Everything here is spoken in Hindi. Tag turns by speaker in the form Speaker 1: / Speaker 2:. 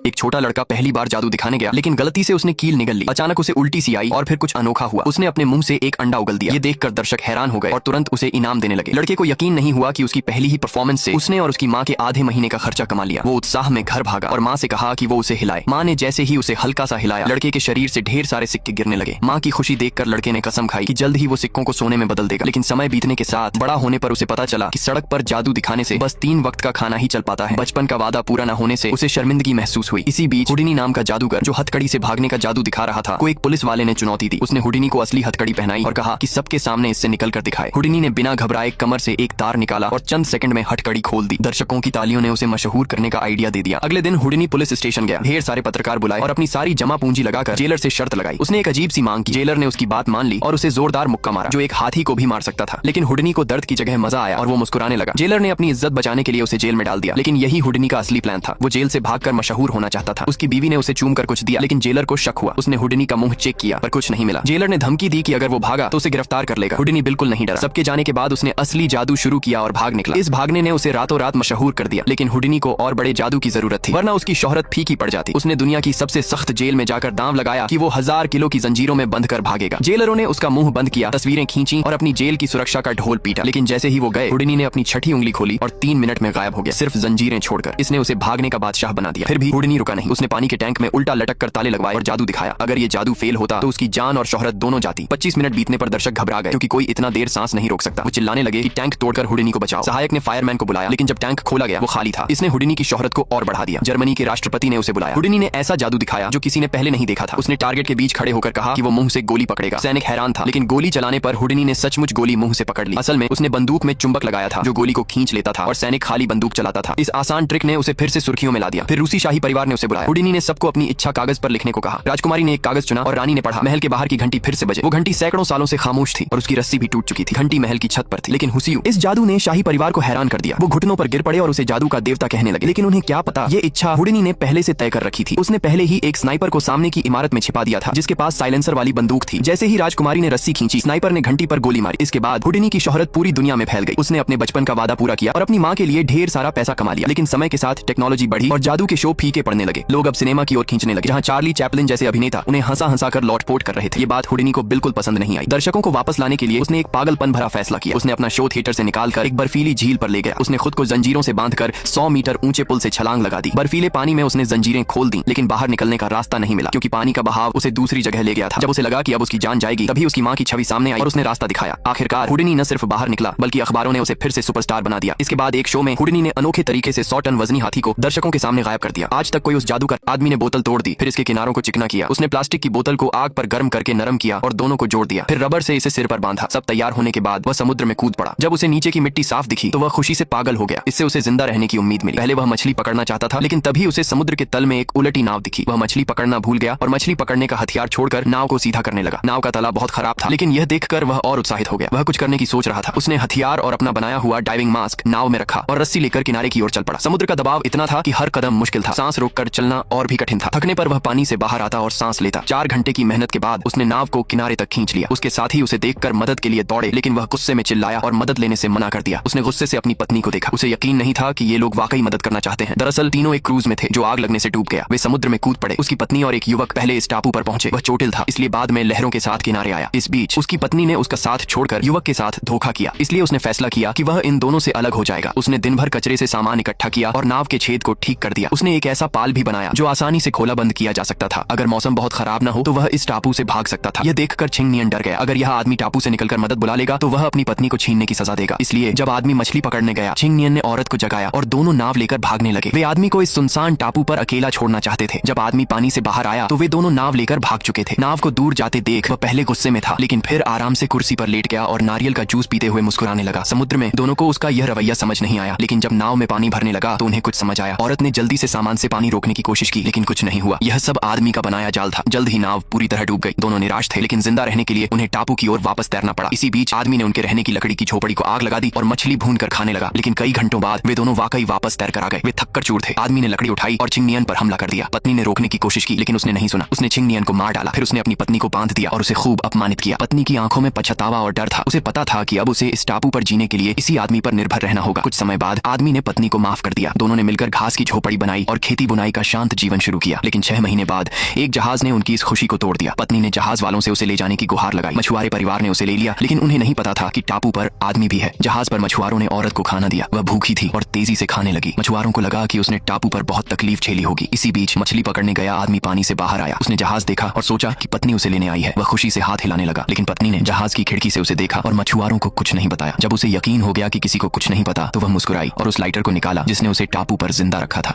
Speaker 1: एक छोटा लड़का पहली बार जादू दिखाने गया, लेकिन गलती से उसने कील निगल ली। अचानक उसे उल्टी सी आई और फिर कुछ अनोखा हुआ। उसने अपने मुंह से एक अंडा उगल दिया। ये देखकर दर्शक हैरान हो गए और तुरंत उसे इनाम देने लगे। लड़के को यकीन नहीं हुआ कि उसकी पहली ही परफॉर्मेंस से उसने और उसकी माँ के आधे महीने का खर्चा कमा लिया। वो उत्साह में घर भागा और माँ से कहा कि वो उसे हिलाए। माँ ने जैसे ही उसे हल्का सा हिलाया, लड़के के शरीर से ढेर सारे सिक्के गिरने लगे। माँ की खुशी देखकर लड़के ने कसम खाई कि जल्द ही वो सिक्कों को सोने में बदल देगा। लेकिन समय बीतने के साथ बड़ा होने पर उसे पता चला कि सड़क पर जादू दिखाने से बस 3 वक्त का खाना ही चल पाता है। बचपन का वादा पूरा न होने से उसे शर्मिंदगी महसूस हुई। इसी बीच हुडिनी नाम का जादूगर, जो हथकड़ी से भागने का जादू दिखा रहा था, को एक पुलिस वाले ने चुनौती दी। उसने हुडिनी को असली हथकड़ी पहनाई और कहा कि सबके सामने इससे निकल कर दिखाए। हुडिनी ने बिना घबराए कमर से एक तार निकाला और चंद सेकंड में हथकड़ी खोल दी। दर्शकों की तालियों ने उसे मशहूर करने का आइडिया दे दिया। अगले दिन हुडिनी पुलिस स्टेशन गया। ढेर सारे पत्रकार बुलाए और अपनी सारी जमा पूंजी लगाकर जेलर से शर्त लगाई। उसने एक अजीब सी मांग की। जेलर ने उसकी बात मान ली और उसे जोरदार मुक्का मारा, जो एक हाथी को भी मार सकता था। लेकिन हुडिनी को दर्द की जगह मजा आया और वो मुस्कुराने लगा। जेलर ने अपनी इज्जत बचाने के लिए उसे जेल में डाल दिया। लेकिन यही हुडिनी का असली प्लान था। वो जेल से भागकर मशहूर होना चाहता था। उसकी बीवी ने उसे चूम कर कुछ दिया, लेकिन जेलर को शक हुआ। उसने हुडिनी का मुंह चेक किया पर कुछ नहीं मिला। जेलर ने धमकी दी कि अगर वो भागा तो उसे गिरफ्तार कर लेगा। हुडिनी बिल्कुल नहीं डरा। सबके जाने के बाद उसने असली जादू शुरू किया और भाग निकला। इस भागने ने उसे रातों रात मशहूर कर दिया। लेकिन हुडिनी को और बड़े जादू की जरूरत थी, वरना उसकी शोहरत फीकी पड़ जाती। उसने दुनिया की सबसे सख्त जेल में जाकर दांव लगाया कि वो 1000 किलो की जंजीरों में बंध कर भागेगा। जेलरों ने उसका मुंह बंद किया, तस्वीरें खींची और अपनी जेल की सुरक्षा का ढोल पीटा। लेकिन जैसे ही वो गए, हुडिनी ने अपनी छठी उंगली खोली और 3 मिनट में गायब हो गया, सिर्फ जंजीरें छोड़कर। इसने उसे भागने का बादशाह बना दिया। फिर भी हुडिनी रुका नहीं। उसने पानी के टैंक में उल्टा लटक कर ताले लगवाए और जादू दिखाया। अगर ये जादू फेल होता तो उसकी जान और शोहरत दोनों जाती। 25 मिनट बीतने पर दर्शक घबरा गए, क्योंकि कोई इतना देर सांस नहीं रोक सकता। वो चिल्लाने लगे कि टैंक तोड़कर हुडिनी को बचाओ। सहायक ने फायरमैन को बुलाया, लेकिन जब टैंक खोला गया वो खाली था। इसने हुडिनी की शोहरत को और बढ़ा दिया। जर्मनी के राष्ट्रपति ने उसे बुलाया। हुडिनी ने ऐसा जादू दिखाया जो किसी ने पहले नहीं देखा था। उसने टारगेट के बीच खड़े होकर कहा कि वो मुंह से गोली पकड़ेगा। सैनिक हैरान था, लेकिन गोली चलाने पर हुडिनी ने सचमुच गोली मुंह से पकड़ ली। असल में उसने बंदूक में चुंबक लगाया था जो गोली को खींच लेता था और सैनिक खाली बंदूक चलाता था। इस आसान ट्रिक ने उसे फिर से सुर्खियों में ला दिया। फिर रूसी शाही परिवार ने उसे बुलाया। हुडिनी ने सबको अपनी इच्छा कागज पर लिखने को कहा। राजकुमारी ने एक कागज चुना और रानी ने पढ़ा। महल के बाहर की घंटी फिर से बजे। वो घंटी सैकड़ों सालों से खामोश थी और उसकी रस्सी भी टूट चुकी थी। घंटी महल की छत पर थी, लेकिन हुसियू, इस जादू ने शाही परिवार को हैरान कर दिया। वो घुटनों पर गिर पड़े और उसे जादू का देवता कहने लगे। लेकिन उन्हें क्या पता, ये इच्छा हुडिनी ने पहले से तय कर रखी थी। उसने पहले ही एक स्नाइपर को सामने की इमारत में छिपा दिया था, जिसके पास साइलेंसर वाली बंदूक थी। जैसे ही राजकुमारी ने रस्सी खींची, स्नाइपर ने घंटी पर गोली मारी। इसके बाद हुडिनी की शोहरत पूरी दुनिया में फैल गई। उसने अपने बचपन का वादा पूरा किया और अपनी माँ के लिए ढेर सारा पैसा कमा लिया। लेकिन समय के साथ टेक्नोलॉजी बढ़ी और जादू के शो फीके पड़ने लगे। लोग अब सिनेमा की ओर खींचने लगे, जहाँ चार्ली चैपलिन जैसे अभिनेता उन्हें हंसा हंसा कर लौटपोट कर रहे थे। ये बात हुडिनी को बिल्कुल पसंद नहीं आई। दर्शकों को वापस लाने के लिए उसने एक पागलपन भरा फैसला किया। उसने अपना शो थिएटर से निकालकर एक बर्फीली झील पर ले गया। उसने खुद को जंजीरों से बांधकर 100 मीटर ऊंचे पुल से छलांग लगा दी। बर्फीले पानी में उसने जंजीरें खोल दी, लेकिन बाहर निकलने का रास्ता नहीं मिला, क्योंकि पानी का बहाव उसे दूसरी जगह ले गया था। जब उसे लगा कि अब उसकी जान जाएगी, तभी उसकी माँ की छवि सामने आई और उसने रास्ता दिखाया। आखिरकार हुडिनी न सिर्फ बाहर निकला, बल्कि अखबारों ने उसे फिर से सुपरस्टार बना दिया। इसके बाद एक शो में हुडिनी ने अनोखे तरीके से 100 टन वजनी हाथी को दर्शकों के सामने गायब कर दिया। आज तक कोई उस जादूगर आदमी ने बोतल तोड़ दी, फिर इसके किनारों को चिकना किया। उसने प्लास्टिक की बोतल को आग पर गर्म करके नरम किया और दोनों को जोड़ दिया। फिर रबर से इसे सिर पर बांधा। सब तैयार होने के बाद वह समुद्र में कूद पड़ा। जब उसे नीचे की मिट्टी साफ दिखी तो वह खुशी से पागल हो गया। इससे उसे जिंदा रहने की उम्मीद मिली। पहले वह मछली पकड़ना चाहता था, लेकिन तभी उसे समुद्र के तल में एक उलटी नाव दिखी। वह मछली पकड़ना भूल गया और मछली पकड़ने का हथियार छोड़कर नाव को सीधा करने लगा। नाव का तला बहुत खराब था, लेकिन यह देखकर वह और उत्साहित हो गया। वह कुछ करने की सोच रहा था। उसने हथियार और अपना बनाया हुआ डाइविंग मास्क नाव में रखा और रस्सी लेकर किनारे की ओर चल पड़ा। समुद्र का दबाव इतना था कि हर कदम मुश्किल था। सांस रोककर चलना और भी कठिन था। थकने पर वह पानी से बाहर आता और सांस लेता। 4 घंटे की मेहनत के बाद उसने नाव को किनारे तक खींच लिया। उसके साथी उसे देखकर मदद के लिए दौड़े, लेकिन वह गुस्से में चिल्लाया और मदद लेने से मना कर दिया। उसने गुस्से से अपनी पत्नी को देखा। उसे यकीन नहीं था कि ये लोग वाकई मदद करना चाहते हैं। दरअसल तीनों एक क्रूज में थे जो आग लगने से डूब गया। वे समुद्र में कूद पड़े। उसकी पत्नी और एक युवक पहले इस टापू पर पहुंचे। वह चोटिल था, इसलिए बाद में लहरों के साथ किनारे आया। इस बीच उसकी पत्नी ने उसका साथ छोड़कर युवक के साथ धोखा किया, इसलिए उसने फैसला किया कि वह इन दोनों से अलग हो जाएगा। उसने दिन भर कचरे से सामान इकट्ठा किया और नाव के छेद को ठीक कर दिया। उसने एक ऐसा पाल भी बनाया जो आसानी से खोला बंद किया जा सकता था। अगर मौसम बहुत खराब न हो तो वह इस टापू से भाग सकता था। यह देखकर छिंग नियन डर गया। अगर यह आदमी टापू से निकलकर मदद बुला लेगा तो वह अपनी पत्नी को छीनने की सजा देगा। इसलिए जब आदमी मछली पकड़ने गया, छिंग नियन ने औरत को जगाया और दोनों नाव लेकर भागने लगे। वे आदमी को इस सुनसान टापू पर अकेला छोड़ना चाहते थे। जब आदमी पानी से बाहर आया तो वे दोनों नाव लेकर भाग चुके थे। नाव को दूर जाते देख वह पहले गुस्से में था, लेकिन फिर आराम से कुर्सी पर लेट गया और नारियल का जूस पीते हुए मुस्कुराने लगा। समुद्र में दोनों को उसका यह रवैया समझ नहीं आया, लेकिन जब नाव में पानी भरने लगा तो उन्हें कुछ समझ आया। औरत ने जल्दी से सामान से पानी रोकने की कोशिश की, लेकिन कुछ नहीं हुआ। यह सब आदमी का बनाया जाल था। जल्द ही नाव पूरी तरह डूब गई। दोनों निराश थे, लेकिन जिंदा रहने के लिए उन्हें टापू की ओर वापस तैरना पड़ा। इसी बीच आदमी ने उनके रहने की लकड़ी की झोपड़ी को आग लगा दी और मछली भून कर खाने लगा। लेकिन कई घंटों बाद वे दोनों वाकई वापस तैर कर आ गए। वे थककर चूर थे। आदमी ने लकड़ी उठाई और छिंग नियन पर हमला कर दिया। पत्नी ने रोकने की कोशिश की, लेकिन उसने नहीं सुना। उसने छिंग नियन को मार डाला। फिर उसने अपनी पत्नी को बांध दिया और उसे खूब अपमानित किया। पत्नी की आंखों में पछतावा और डर था। उसे पता था कि अब उसे इस टापू पर जीने के लिए इसी आदमी पर निर्भर रहना होगा। कुछ समय बाद आदमी ने पत्नी को माफ कर दिया। दोनों ने मिलकर घास की झोपड़ी बनाई और खेती बुनाई का शांत जीवन शुरू किया। लेकिन 6 महीने बाद एक जहाज ने उनकी इस खुशी को तोड़ दिया। पत्नी ने जहाज वालों से उसे ले जाने की गुहार लगाई। मछुआरे परिवार ने उसे ले लिया, लेकिन उन्हें नहीं पता था कि टापू पर आदमी भी है। जहाज पर मछुआरों ने औरत को खाना दिया। वह भूखी थी और तेजी से खाने लगी। मछुआरों को लगा कि उसने टापू पर बहुत तकलीफ झेली होगी। इसी बीच मछली पकड़ने गया आदमी पानी से बाहर आया। उसने जहाज देखा और सोचा कि पत्नी उसे लेने आई है। वह खुशी से हाथ हिलाने लगा, लेकिन पत्नी ने जहाज की खिड़की से उसे देखा और मछुआरों को कुछ नहीं बताया। जब उसे यकीन हो गया कि किसी को कुछ नहीं पता, तो वह मुस्कुराई और उस लाइटर को निकाला जिसने उसे टापू पर जिंदा रखा था।